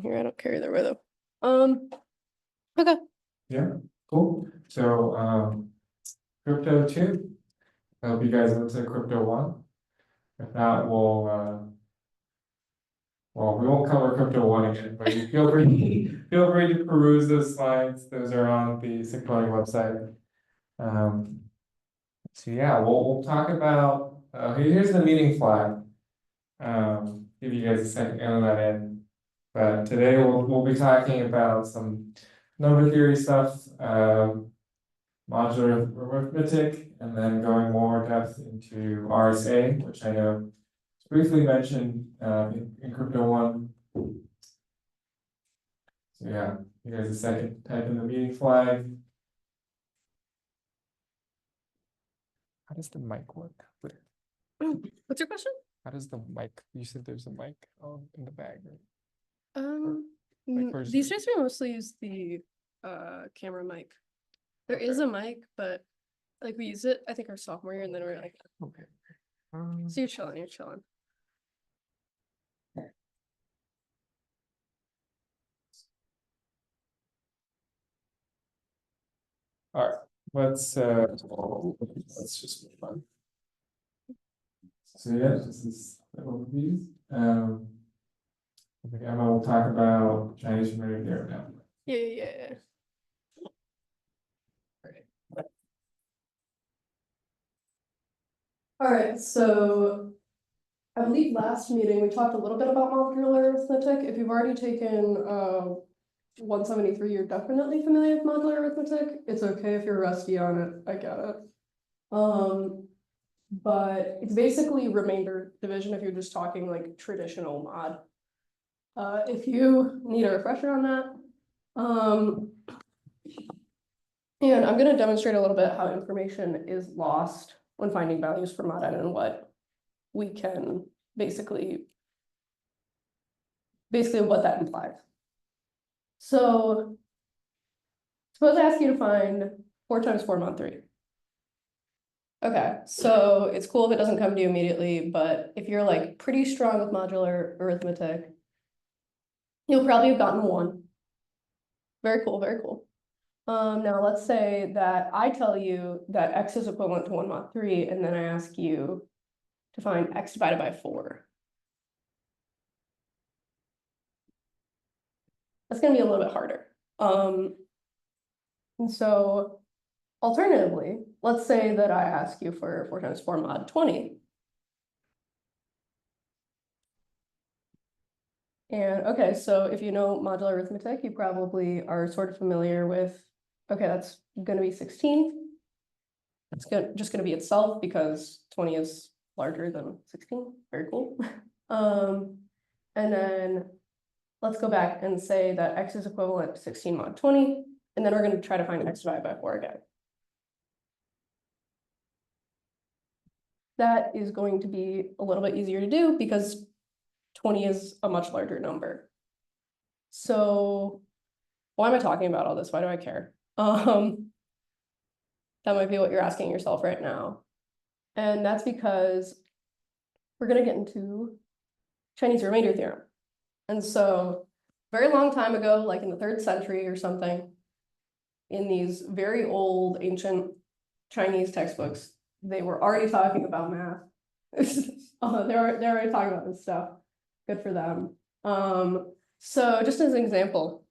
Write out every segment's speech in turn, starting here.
here. I don't care either way though. Okay. Yeah, cool. So crypto 2. I hope you guys went to crypto 1. If not, well, we won't cover crypto 1 again, but you feel free to peruse those slides. Those are on the SIGPwny website. So yeah, we'll talk about here's the meeting flag. Give you guys a second to enter that in. But today we'll be talking about some number theory stuff, modular arithmetic, and then going more depth into RSA, which I know is briefly mentioned in crypto 1. So yeah, you guys a second, type in the meeting flag. How does the mic work? What's your question? How does the mic? You said there's a mic in the bag, right? These days we mostly use the camera mic. There is a mic, but like we use it, I think our sophomore year, and then we're like, Okay. so you're chilling. All right, let's just move on. So yeah, this is the overview. I think Emma will talk about Chinese familiar theorem now. Yeah. All right, so I believe last meeting we talked a little bit about modular arithmetic. If you've already taken 173, you're definitely familiar with modular arithmetic. It's okay if you're rusty on it, I get it. But it's basically remainder division if you're just talking like traditional mod. If you need a refresher on that, and I'm going to demonstrate a little bit how information is lost when finding values for mod n and what we can basically what that implies. So suppose I ask you to find 4 times 4 mod 3. Okay, so it's cool if it doesn't come to you immediately, but if you're like pretty strong with modular arithmetic, you'll probably have gotten 1. Very cool. Now let's say that I tell you that x is equivalent to 1 mod 3, and then I ask you to find x divided by 4. That's going to be a little bit harder. And so alternatively, let's say that I ask you for 4 times 4 mod 20. And okay, so if you know modular arithmetic, you probably are sort of familiar with, okay, that's going to be 16. It's just going to be itself because 20 is larger than 16. Very cool. And then let's go back and say that x is equivalent to 16 mod 20. And then we're going to try to find x divided by 4 again. That is going to be a little bit easier to do because 20 is a much larger number. So why am I talking about all this? Why do I care? That might be what you're asking yourself right now. And that's because we're going to get into Chinese remainder theorem. And so very long time ago, like in the 3rd century or something, in these very old ancient Chinese textbooks, they were already talking about math. They're already talking about this stuff. Good for them. So just as an example,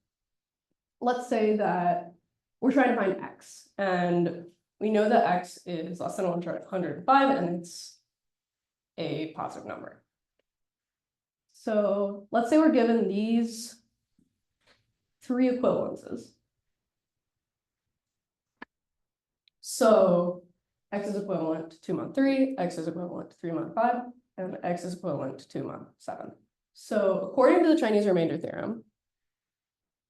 let's say that we're trying to find x, and we know that x is less than 105, and it's a positive number. So let's say we're given these 3 equivalences. So x is equivalent to 2 mod 3, x is equivalent to 3 mod 5, and x is equivalent to 2 mod 7. So according to the Chinese remainder theorem,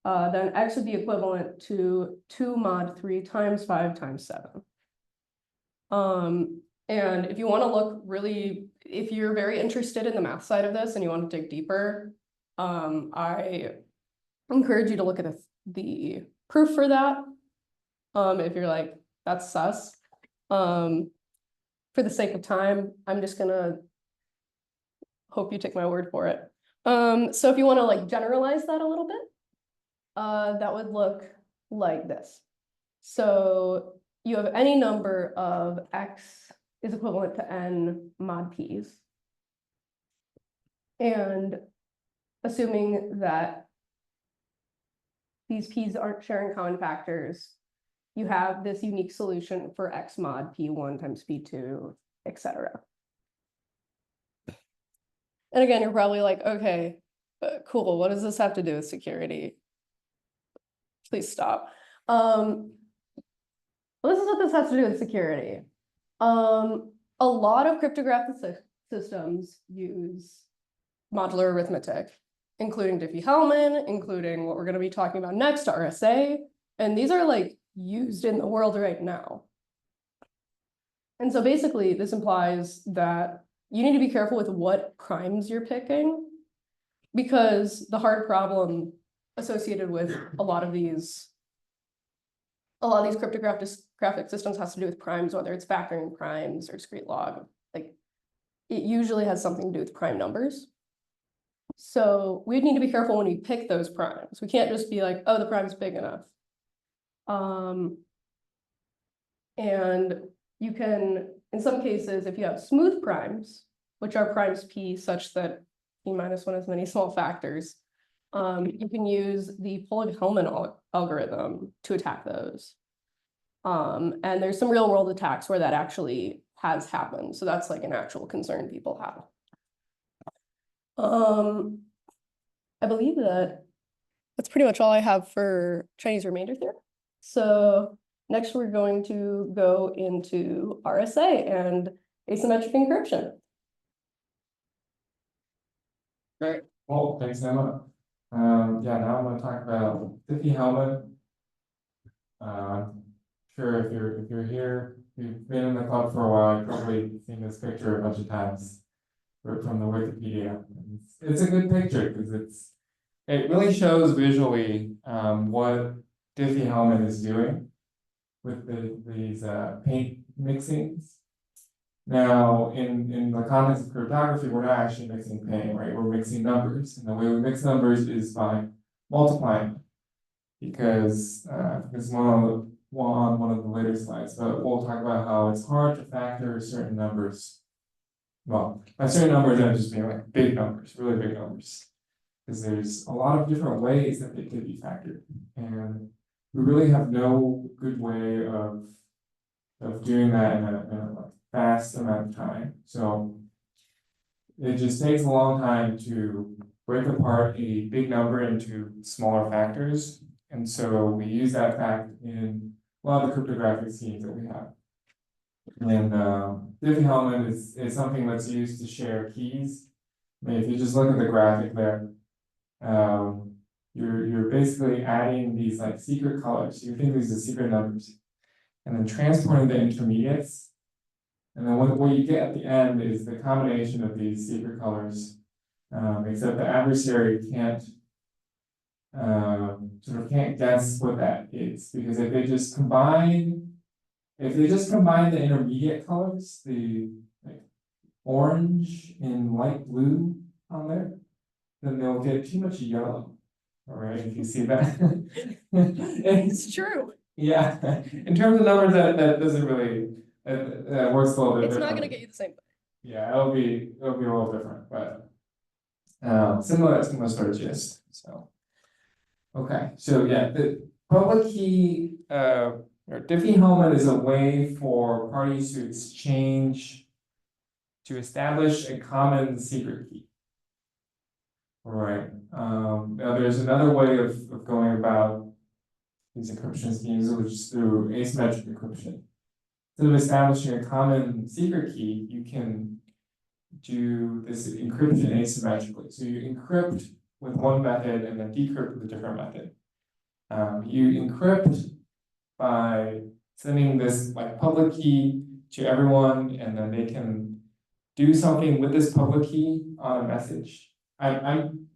then x would be equivalent to 2 mod 3 times 5 times 7. And if you want to look really, if you're very interested in the math side of this and you want to dig deeper, I encourage you to look at the proof for that. If you're like, that's sus. For the sake of time, I'm just gonna hope you take my word for it. So if you want to like generalize that a little bit, that would look like this. So you have any number of x is equivalent to n mod p's. And assuming that these p's aren't sharing common factors, you have this unique solution for x mod p1 times p2, etc. And again, you're probably like, okay, cool, what does this have to do with security? Please stop. This is what this has to do with security. A lot of cryptographic systems use modular arithmetic, including Diffie-Hellman, including what we're going to be talking about next, RSA. And these are like used in the world right now. And so basically this implies that you need to be careful with what primes you're picking, because the hard problem associated with a lot of these cryptographic systems has to do with primes, whether it's factoring primes or discrete log. Like, it usually has something to do with prime numbers. So we need to be careful when we pick those primes. We can't just be like, oh, the prime's big enough. And you can, in some cases, if you have smooth primes, which are primes p such that p minus one has many small factors, you can use the Pollard-Hellman algorithm to attack those. And there's some real world attacks where that actually has happened. So that's like an actual concern people have. I believe that's pretty much all I have for Chinese remainder theorem. So next we're going to go into RSA and asymmetric encryption. Great. Well, thanks, Emma. Yeah, now I'm going to talk about Diffie-Hellman. Sure, if you're here, you've been in the club for a while, you've probably seen this picture a bunch of times from the Wikipedia. It's a good picture because it really shows visually what Diffie-Hellman is doing with these paint mixings. Now, in the context of cryptography, we're not actually mixing paint, right? We're mixing numbers, and the way we mix numbers is by multiplying, because this is on one of the later slides, but we'll talk about how it's hard to factor certain numbers. Well, by certain numbers, I just mean like big numbers, really big numbers, because there's a lot of different ways that they could be factored, and we really have no good way of doing that in a like, fast amount of time. So it just takes a long time to break apart a big number into smaller factors, and so we use that fact in a lot of the cryptographic schemes that we have. And Diffie-Hellman is something that's used to share keys. I mean, if you just look at the graphic there, you're basically adding these like secret colors. You think these are secret numbers, and then transporting the intermediates. And then what you get at the end is the combination of these secret colors, except the adversary can't can't guess what that is, because if they just combine the intermediate colors, the like orange and light blue on there, then they'll get too much yellow. All right, if you see that. It's true. Yeah, in terms of numbers, that doesn't really that works a little bit. It's different. not going to get you the same thing. Yeah, it'll be a little different, but similar sort of gist. So okay, so yeah, the public key or Diffie-Hellman is a way for parties to establish a common secret key. All right. Now there's another way of going about these encryption schemes, which is through asymmetric encryption. Instead of establishing a common secret key, you can do this encryption asymmetrically. So you encrypt with one method and then decrypt with a different method. You encrypt by sending this like public key to everyone, and then they can do something with this public key on a message. I'm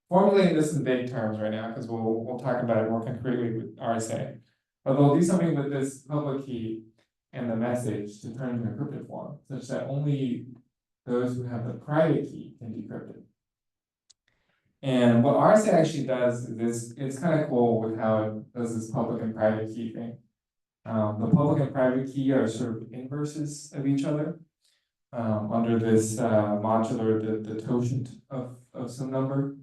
formulating this in vague terms right now because we'll talk about it more concretely with RSA. But they'll do something with this public key and the message to turn into encrypted form, such that only those who have the private key can decrypt it. And what RSA actually does is it's kind of cool with how it does this public and private key thing. The public and private key are sort of inverses of each other. Under this modular, the totient of some number.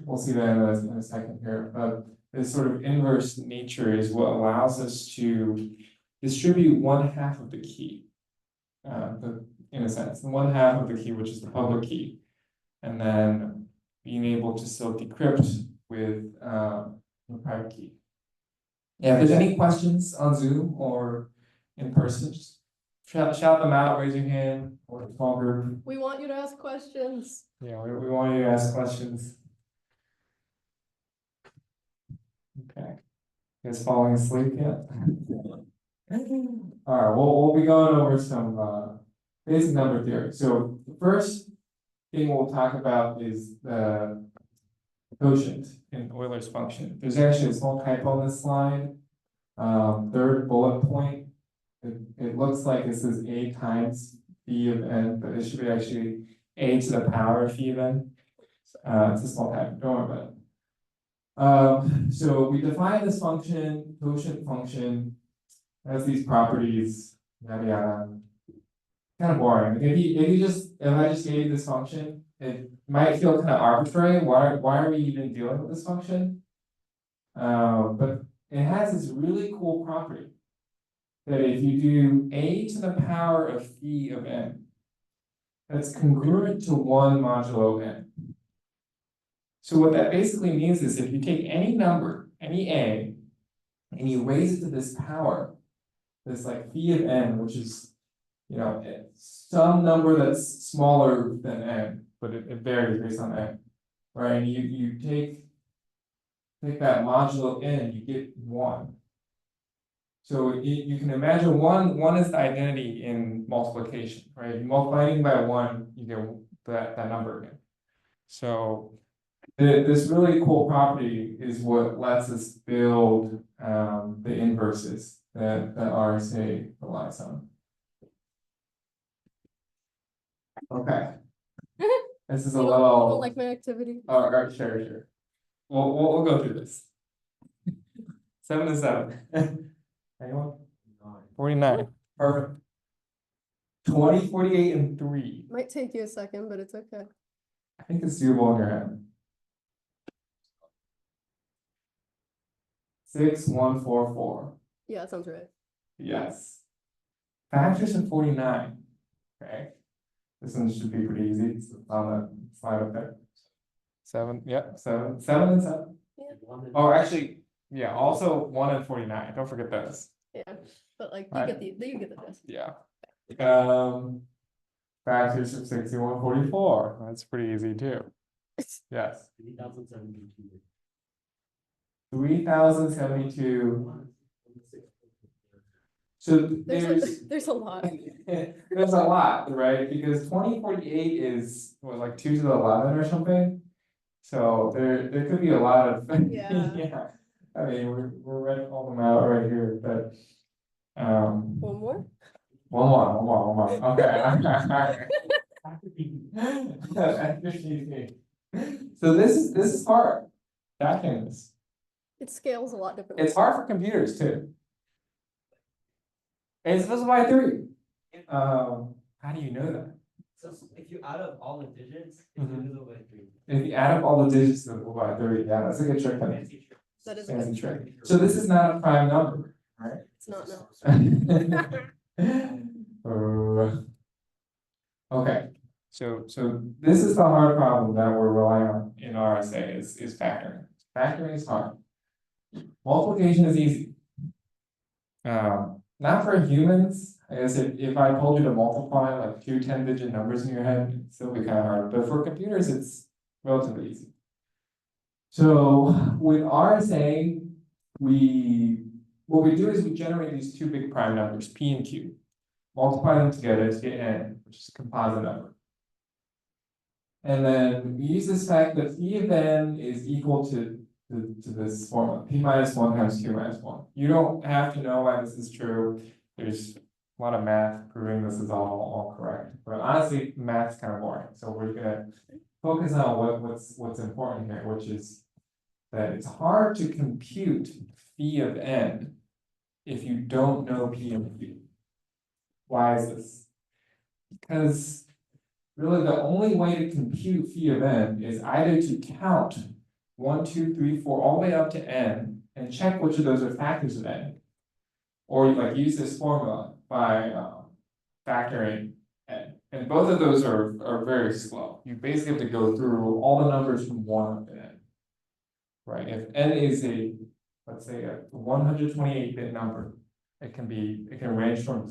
We'll see that in a second here, but this sort of inverse nature is what allows us to distribute 1/2 of the key. In a sense, the 1/2 of the key, which is the public key, and then being able to still decrypt with the private key. Yeah, if there's any questions on Zoom or in person, just shout them out, raise your hand, or a small group. We want you to ask questions. Yeah, we want you to ask questions. Okay. You guys falling asleep yet? All right, we'll be going over some basic number theory. So the first thing we'll talk about is the quotient in Euler's function. There's actually a small typo on this slide. Third bullet point. It looks like this is a times phi of n, but it should be actually a to the power of phi of n. It's a small typo, don't worry about it. So we define this function, quotient function, has these properties, yada yada. Kind of boring. If I just gave you this function, it might feel kind of arbitrary. Why are we even dealing with this function? But it has this really cool property that if you do a to the power of phi of n, that's congruent to 1 modulo n. So what that basically means is if you take any number, any a, and you raise it to this power, this like phi of n, which is, you know, some number that's smaller than n, but it varies based on n, right? And you take that modulo n, you get 1. So you can imagine one is the identity in multiplication, right? You multiply anything by 1, you get that number again. So this really cool property is what lets us build the inverses that RSA relies on. Okay. This is a You little. don't like my activity? Oh, right, sure. We'll go through this. 7 to 7. Anyone? 49. Perfect. 20, 48, and 3. Might take you a second, but it's okay. I think it's doable in your head. 6, 1, 4, 4. Yeah, that sounds right. Yes. Factors of 49. Okay. This one should be pretty easy. It's on the slide up there. 7, yeah, 7 and 7. Yeah. Oh, actually, yeah, also 1 and 49. Don't forget those. Yeah, but like Right. you get the gist. Yeah. Factors of 61, 44. That's pretty easy too. Yes. 3072. 3072. So There's a lot. there's a lot, right? Because 2048 is what, like 2 to the 11 or something. So there could be a lot of Yeah. yeah. I mean, we're writing all them out right here, but One more? one more. Okay. So this is hard. Factoring this. It scales a lot differently. It's hard for computers too. It's divisible by 3. How do you know that? So if you add up all the digits, it's Mhm. divisible by 3. If you add up all the digits divisible by 3, yeah, that's a good trick. Fancy trick. That is a Fancy good trick. So this is not a prime number, right? It's not, no. Okay, so this is the hard problem that we're relying on in RSA is factoring. Factoring is hard. Multiplication is easy. Not for humans. I guess if I told you to multiply like 2 10-digit numbers in your head, it'd still be kind of hard. But for computers, it's relatively easy. So with RSA, what we do is we generate these 2 big prime numbers, P and Q. Multiply them together to get n, which is a composite number. And then we use this fact that phi of n is equal to this formula, p minus 1 times q minus 1. You don't have to know why this is true. There's a lot of math proving this is all correct. But honestly, math's kind of boring. So we're gonna focus on what's important here, which is that it's hard to compute phi of n if you don't know p and q. Why is this? Because really the only way to compute phi of n is either to count 1, 2, 3, 4, all the way up to n and check which of those are factors of n. Or you like use this formula by factoring n. And both of those are very slow. You basically have to go through all the numbers from 1 up to n. Right? If n is a, let's say a 128-bit number, it can range from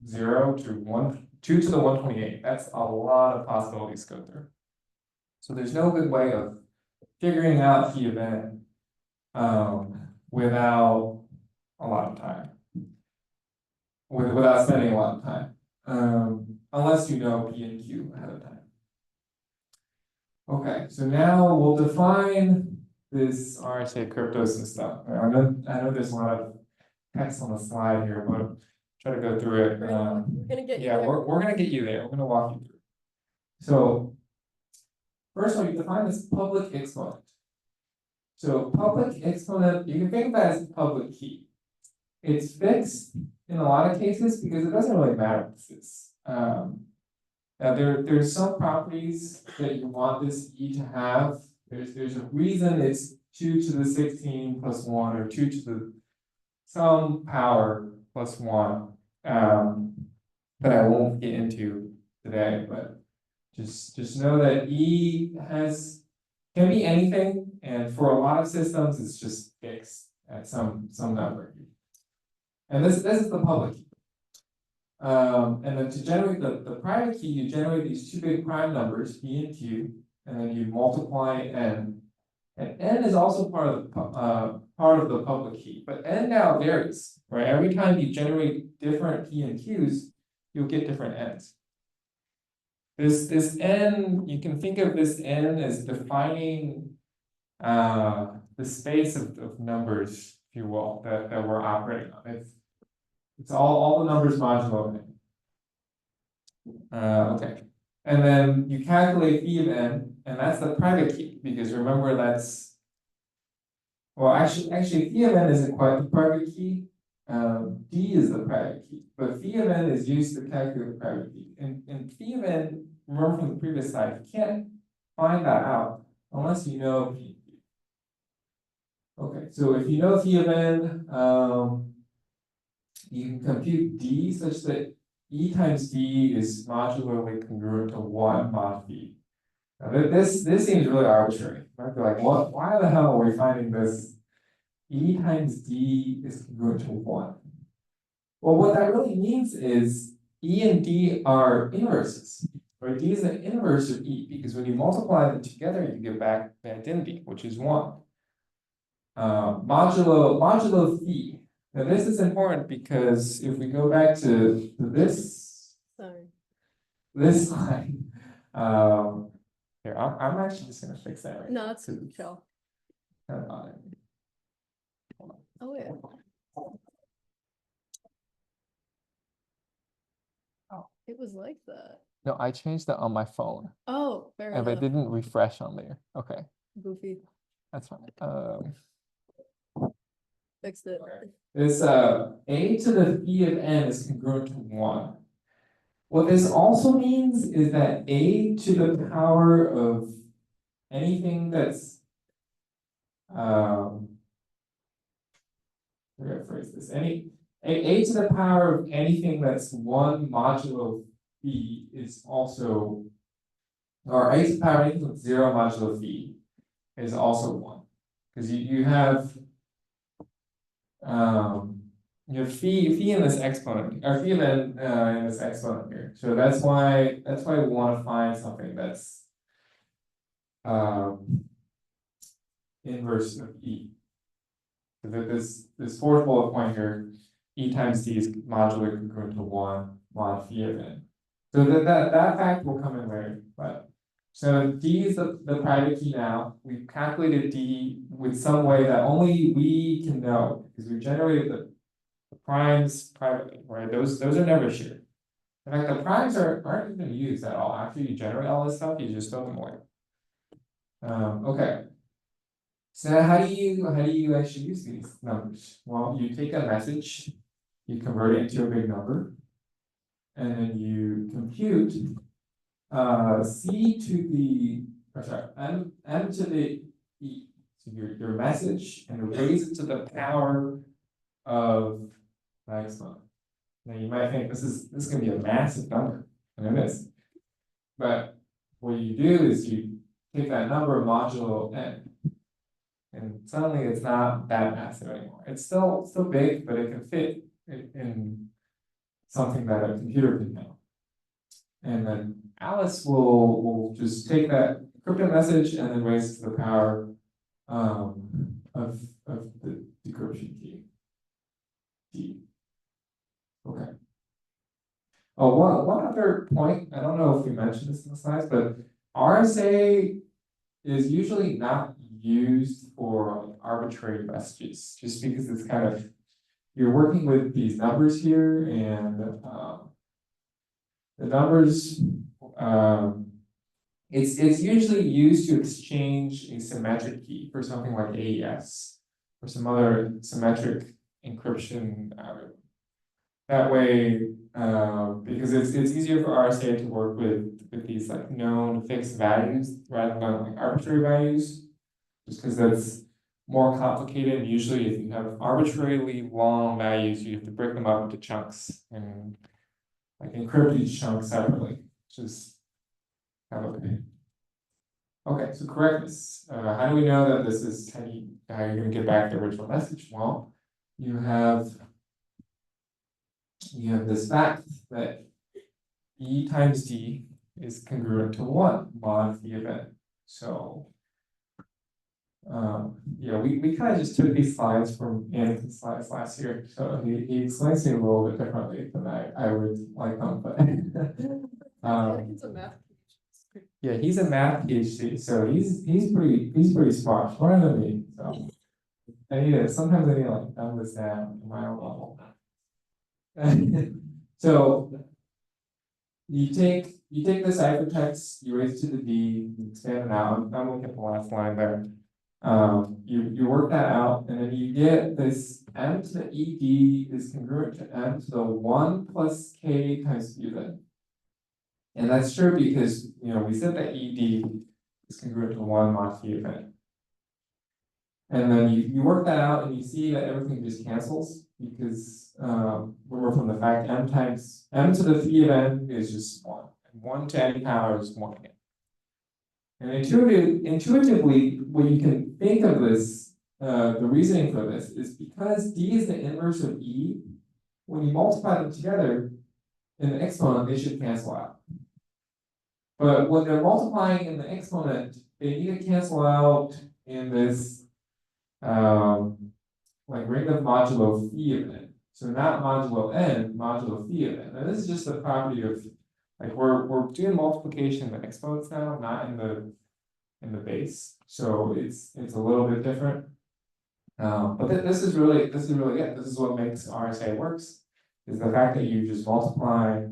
0 to 2 to the 128. That's a lot of possibilities to go through. So there's no good way of figuring out phi of n without a lot of time. Without spending a lot of time. Unless you know p and q ahead of time. Okay, so now we'll define this RSA cryptos and stuff. I know there's a lot of text on the slide here, but try to go through it. We're gonna get you Yeah, there. we're gonna get you there. We're gonna walk you through. So first of all, you define this public exponent. So public exponent, you can think of that as the public key. It's fixed in a lot of cases because it doesn't really matter what this is. Now there's some properties that you want this E to have. There's a reason it's 2 to the 16 plus 1 or 2 to the some power plus 1 that I won't get into today, but just know that E can be anything, and for a lot of systems it's just fixed at some number. And this is the public key. And then to generate the private key, you generate these two big prime numbers, P and Q, and then you multiply n. And n is also part of the public key, but n now varies, right? Every time you generate different P and Qs, you'll get different n's. This n, you can think of this n as defining the space of numbers, if you will, that we're operating on. It's all the numbers modulo n. Okay. And then you calculate phi of n, and that's the private key, because remember that's, well, actually phi of n isn't quite the private key. D is the private key, but phi of n is used to calculate the private key. And phi of n, remember from the previous slide, you can't find that out unless you know p. Okay, so if you know phi of n, you can compute d such that E times D is modularly congruent to 1 mod phi. Now this seems really arbitrary. You might be like, what? Why the hell are we finding this? E times D is congruent to 1. Well, what that really means is E and D are inverses. Right? D is an inverse of E, because when you multiply them together, you get back the identity, which is 1. Modulo phi. Now this is important because if we go back to this slide, here, I'm actually just gonna fix that right No, now. it's chill. Kind of odd. Oh yeah. Oh. It was like that. No, I changed that on my phone, Oh, fair and I enough. didn't refresh on there. Okay, Goofy. that's fine. Fixed it. This a to the phi of n is congruent to 1. What this also means is that a to the power of anything that's we're gonna phrase this. A to the power of anything that's 1 modulo phi is also, or a to the power of anything that's 0 modulo phi is also 1. Because you have phi in this exponent, or phi of n in this exponent here. So that's why we want to find something that's inverse of E. So that this fourth bullet point here, E times D is modular congruent to 1 mod phi of n. So that fact will come in later, but so D is the private key now. We've calculated D with some way that only we can know, because we generated the primes privately, right? Those are never shared. In fact, the primes aren't even used at all. After you generate all this stuff, you just throw them away. Okay. So how do you actually use these numbers? Well, you take a message, you convert it into a big number, and then you compute c to the, or sorry, m to the e. So your message and raise it to the power of the exponent. Now you might think this is gonna be a massive number, and it is. But what you do is you take that number modulo n. And suddenly it's not that massive anymore. It's still big, but it can fit in something that a computer can handle. And then Alice will just take that encrypted message and then raise it to the power of the decryption key. D. Okay. Oh, one other point, I don't know if we mentioned this in the slides, but RSA is usually not used for arbitrary messages, just because it's kind of, you're working with these numbers here, and the numbers, it's usually used to exchange a symmetric key for something like AES or some other symmetric encryption algorithm. That way, because it's easier for RSA to work with these like known fixed values rather than like arbitrary values, just because that's more complicated. And usually, if you have arbitrarily long values, you have to break them up into chunks and like encrypt each chunk separately, which is kind of a pain. Okay, so correctness. How do we know that this is how you're going to get back the original message? Well, you have this fact that E times D is congruent to 1 mod the event. So yeah, we kind of just took these slides from Anakin's slides last year. So he explains it a little bit differently than I would like them, but Anakin's a math teacher. yeah, he's a math PhD, so he's pretty smart, smarter than me. So sometimes I need to like dumb this down to my own level. So you take the ciphertext, you raise it to the D, you expand it out. I'm looking at the last line there. You work that out, and then you get this m to the ed is congruent to m to the 1 plus k times u then. And that's true because we said that ed is congruent to 1 mod u then. And then you work that out and you see that everything just cancels because remember from the fact m to the phi of n is just 1. And 1 to any power is 1 again. And intuitively, what you can think of this, the reasoning for this is because d is the inverse of e, when you multiply them together in the exponent, they should cancel out. But when they're multiplying in the exponent, they need to cancel out in this like ring of modulo phi of n. So not modulo n, modulo phi of n. And this is just the property of like we're doing multiplication in the exponents now, not in the base. So it's a little bit different. But this is really it. This is what makes RSA works, is the fact that you just multiply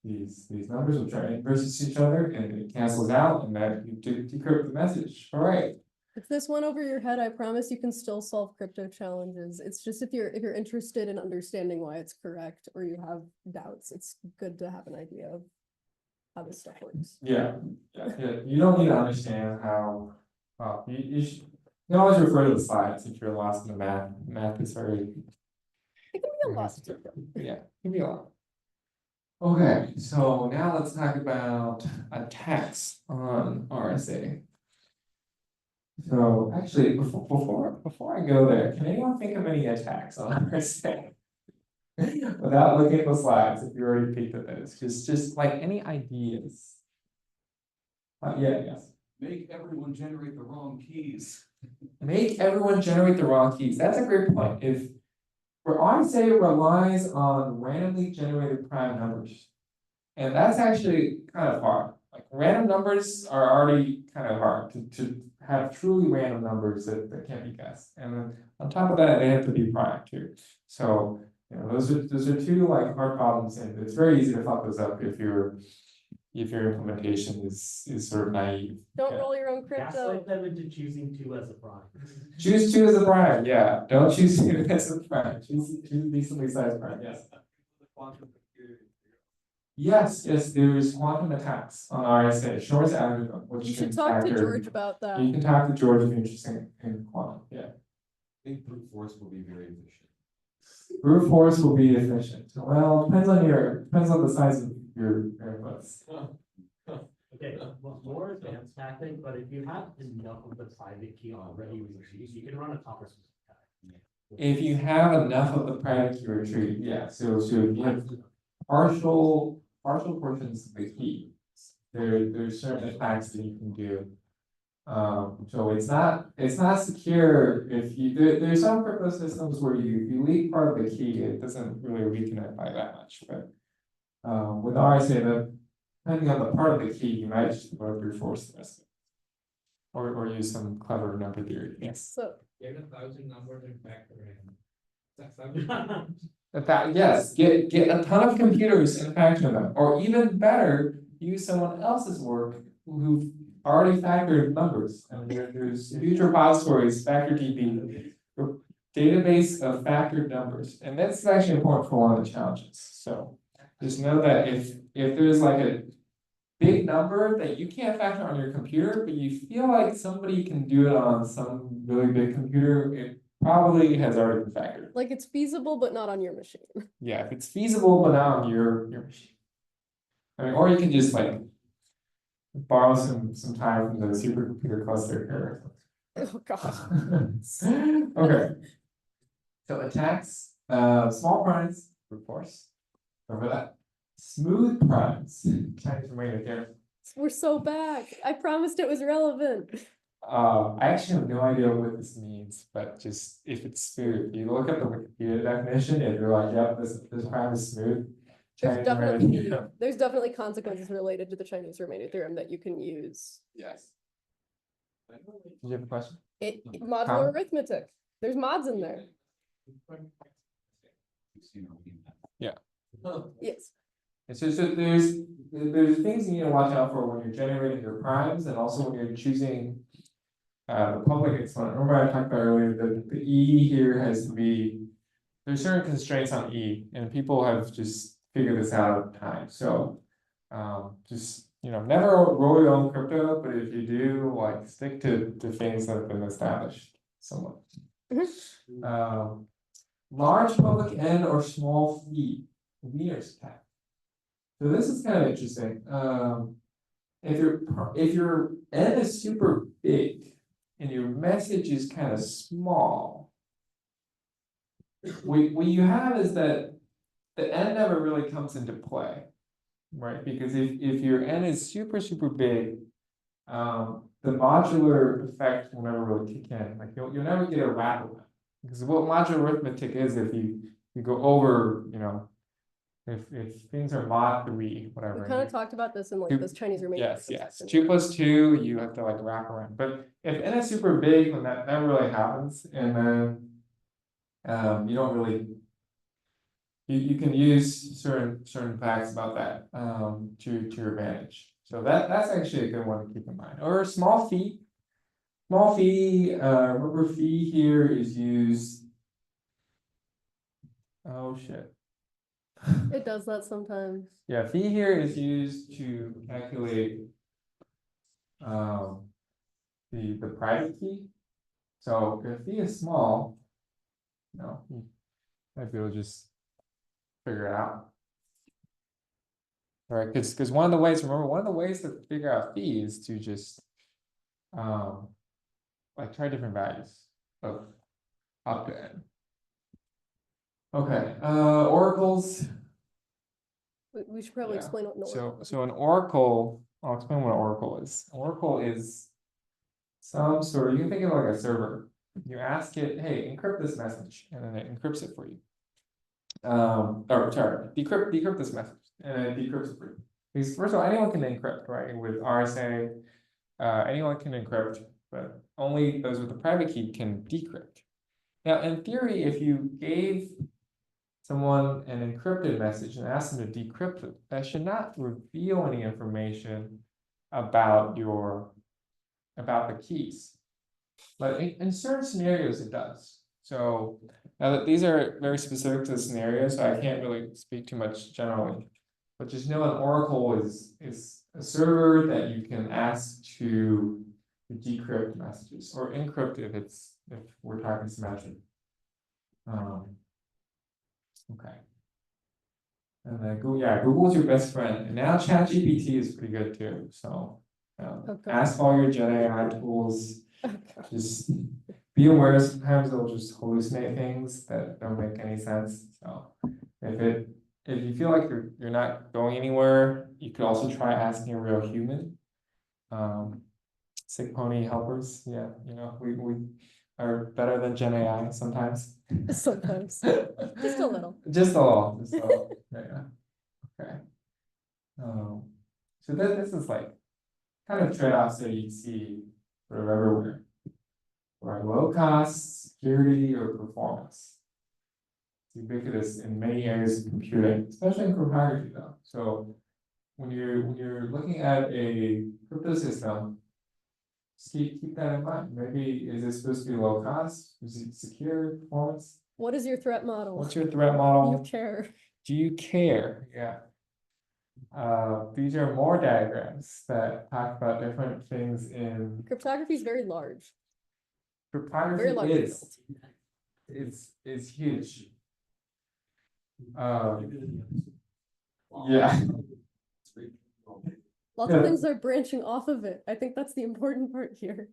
these numbers which are inverses to each other and it cancels out, and that you decrypt the message. All right. If this went over your head, I promise you can still solve crypto challenges. It's just if you're interested in understanding why it's correct or you have doubts, it's good to have an idea of how this stuff works. Yeah. You don't need to understand how. Well, you can always refer to the slides if you're lost in the math. Math is very. It can be a lot. Yeah, it can be a lot. Okay, so now let's talk about attacks on RSA. So actually, before I go there, can anyone think of any attacks on RSA? Without looking at the slides, if you already peeked at those, just like any ideas. Yes. Make everyone generate the wrong keys. Make everyone generate the wrong keys. That's a great point. If RSA relies on randomly generated prime numbers, and that's actually kind of hard. Like random numbers are already kind of hard to have truly random numbers that can't be guessed. And then on top of that, they have to be prime too. So those are two like hard problems, and it's very easy to fuck those up if you're if your implementation is sort of naive. Don't Yeah. roll your own crypto. Gaslight them into choosing 2 as a prime. Choose 2 as a prime, yeah. Don't choose 2 as a prime. Choose decently sized prime, yes. Yes, there's quantum attacks on RSA, Shor's algorithm, which You can should talk to factor- George about that. You can talk to George if you're interested in quantum, yeah. I think brute force will be very efficient. Brute force will be efficient. Well, depends on the size of your inputs. Okay, well, more advanced tactic, but if you have enough of the private key already retrieved, you can run a copper attack. If you have enough of the private key retrieved, yeah, so if you have partial portions of the key, there's certain attacks that you can do. So it's not secure if there's some crypto systems where you leak part of the key, it doesn't really weaken it by that much, but with RSA, depending on the part of the key, you might just brute force the rest of it. Or use some clever number theory, yes. So Get 1,000 numbers and factor in. In fact, yes, get a ton of computers and factor them, or even better, use someone else's work who've already factored numbers. And there's huge repositories, FactorDB, database of factored numbers, and that's actually important for one of the challenges. So just know that if there's like a big number that you can't factor on your computer, but you feel like somebody can do it on some really big computer, it probably has already been factored. like it's feasible, but not on your machine. Yeah, if it's feasible, but not on your machine. I mean, or you can just like borrow some time from the supercomputer cluster here. Oh god. Okay. So attacks, small primes, brute force. Over that. Smooth primes. Chinese remainder here. We're so back. I promised it was relevant. I actually have no idea what this means, but just if it's smooth, you look at the Wikipedia definition, if you're like, yep, this prime is smooth. There's Chinese remainder definitely theorem. there's definitely consequences related to the Chinese remainder theorem that you can use. Yes. Do you have a question? Modular Comment? arithmetic. There's mods in there. Yeah. Yes. It's just that there's things you need to watch out for when you're generating your primes, and also when you're choosing the public exponent. Remember I talked about earlier that the E here has to be, there's certain constraints on E, and people have just figured this out over time. So just never roll your own crypto, but if you do, like stick to things that have been established somewhat. Large public N or small fee, Wiener's attack. So this is kind of interesting. If your N is super big and your message is kind of small, what you have is that the N never really comes into play, right? Because if your N is super big, the modular effect will never really kick in. Like you'll never get a wrap-around. Because what modular arithmetic is, if you go over, if things are mod 3, whatever. We kind of talked about this in like this Chinese remainder. Yes. 2 + 2, you have to like wrap around. But if N is super big, then that never really happens, and then you don't really. You can use certain facts about that to your advantage. So that's actually a good one to keep in mind. Or small fee. Small fee, remember fee here is used. Oh shit. It does that sometimes. Yeah, fee here is used to calculate the private key. So if fee is small, you might be able to just figure it out. All right, because one of the ways to figure out fee is to just like try different values of up to n. Okay, oracles. We should probably Yeah. explain what an oracle is. So an oracle, I'll explain what an oracle is. An oracle is some sort, you can think of it like a server. You ask it, hey, encrypt this message, and then it encrypts it for you. Decrypt this message, and it decrypts it for you. Because first of all, anyone can encrypt, right? With RSA, anyone can encrypt, but only those with a private key can decrypt. Now, in theory, if you gave someone an encrypted message and ask them to decrypt it, that should not reveal any information about about the keys. But in certain scenarios, it does. So now that these are very specific to the scenario, so I can't really speak too much generally. But just know an oracle is a server that you can ask to decrypt messages or encrypt if we're talking symmetric. Okay. And then Google's your best friend, and now ChatGPT is pretty good too. So Okay. ask all your Gen AI tools. Just be aware sometimes they'll just hallucinate things that don't make any sense. So if you feel like you're not going anywhere, you could also try asking a real human. SIGPwny helpers, yeah, we are better than Gen AI sometimes. Sometimes, just a little. Just a little, yeah. Okay. So this is like kind of trade-offs that you see sort of everywhere. Right, low cost, security, or performance. It's ubiquitous in many areas of computing, especially in cryptography though. So when you're looking at a crypto system, just keep that in mind. Maybe is it supposed to be low cost? Is it secure performance? What is your threat model? What's your threat model? You care. Do you care? Yeah. These are more diagrams that talk about different things in Cryptography is very large. Very cryptography. large field. Is huge. Yeah. Lots of things are branching off of it. I think that's the important part here.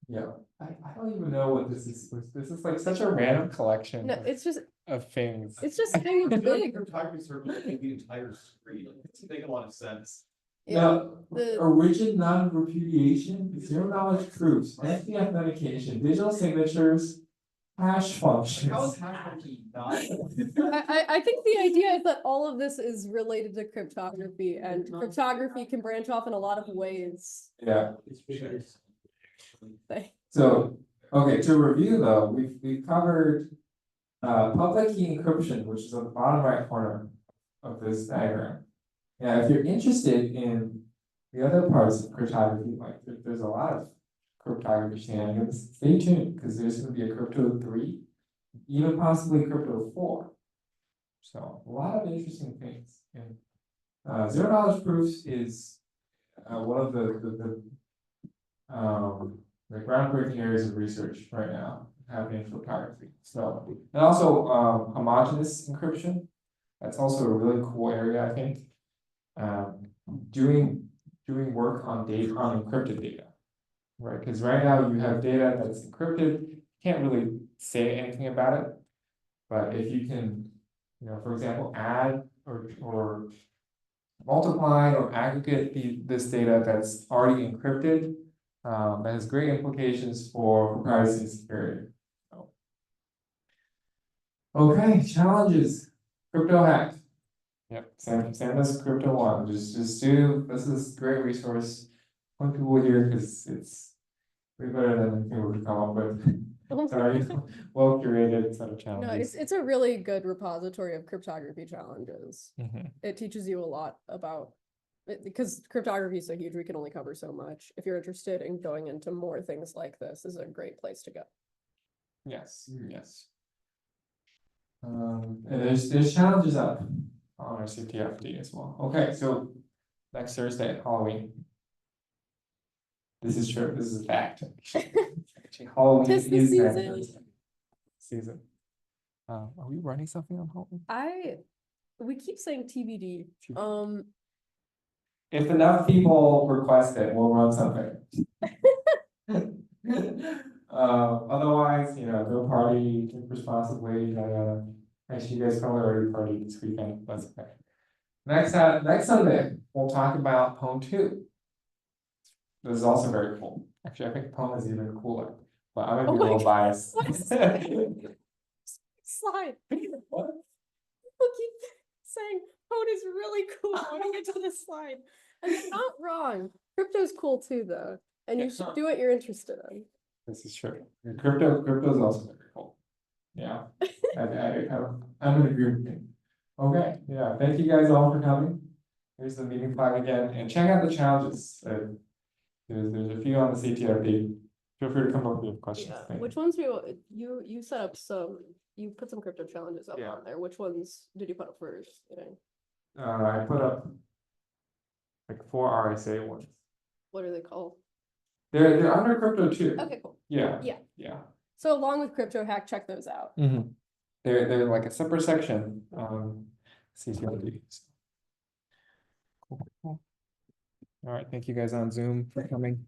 Yeah, I don't even know what this is. This is like such a random collection No, it's just of things. being big. Cryptography circle make the entire screen. It doesn't make a lot of sense. Now, the- origin non-repudiation, zero knowledge proofs, FA authentication, digital signatures, hash functions. How is hash function not? I think the idea is that all of this is related to cryptography, and cryptography can branch off in a lot of ways. Yeah. Like, So, okay, to review though, we've covered public key encryption, which is on the bottom right corner of this diagram. Yeah, if you're interested in the other parts of cryptography, like there's a lot of cryptography shenanigans, stay tuned because there's going to be a crypto 3, even possibly crypto 4. So a lot of interesting things. And zero knowledge proofs is one of the groundbreaking areas of research right now happening in cryptography. So, and also homogeneous encryption. That's also a really cool area, I think. Doing work on encrypted data, right? Because right now you have data that's encrypted, you can't really say anything about it. But if you can, for example, add or multiply or aggregate this data that's already encrypted, that has great implications for privacy and security. So. Okay, challenges. Crypto hack. Yep, Sam does crypto one. Just do this is a great resource. Point people here because it's way better than people could come up with. Sorry, well curated set of challenges. No, it's a really good repository of cryptography challenges. Mhm. It teaches you a lot about it, because cryptography is so huge, we can only cover so much. If you're interested in going into more things like this is a great place to go. Yes, yes. And there's challenges up on our CTFD as well. Okay, so next Thursday, Halloween. This is true. This is a fact. Actually, Halloween Tis the is next season. Thursday. Season. Are we running something on Halloween? We keep saying TBD. If enough people request it, we'll run something. Otherwise, go party, drink responsibly. Actually, you guys probably already partied this weekend. That's okay. Next Sunday, we'll talk about Pwn 2. This is also very cool. Actually, I think Pwn is even cooler, but I'm gonna be a little biased. Slide. What? People keep saying code is really cool. I want to get to this slide. And they're not wrong. Crypto's cool too, though. And you should do what you're interested in. This is true. Crypto is also very cool. Yeah, I'm in agreement with you. Okay, yeah, thank you guys all for coming. Here's the meeting flag again, and check out the challenges. There's a few on the CTFD. Feel free to come up with questions. Yeah, Thank which you. ones you set up some, you put some crypto challenges up Yeah. on there. Which ones did you put up first? I put up like 4 RSA ones. What are they called? They're under crypto too. Okay, cool. Yeah. Yeah. Yeah. So along with crypto hack, check those out. They're like a separate section on CTLD. Cool. All right, thank you guys on Zoom for coming.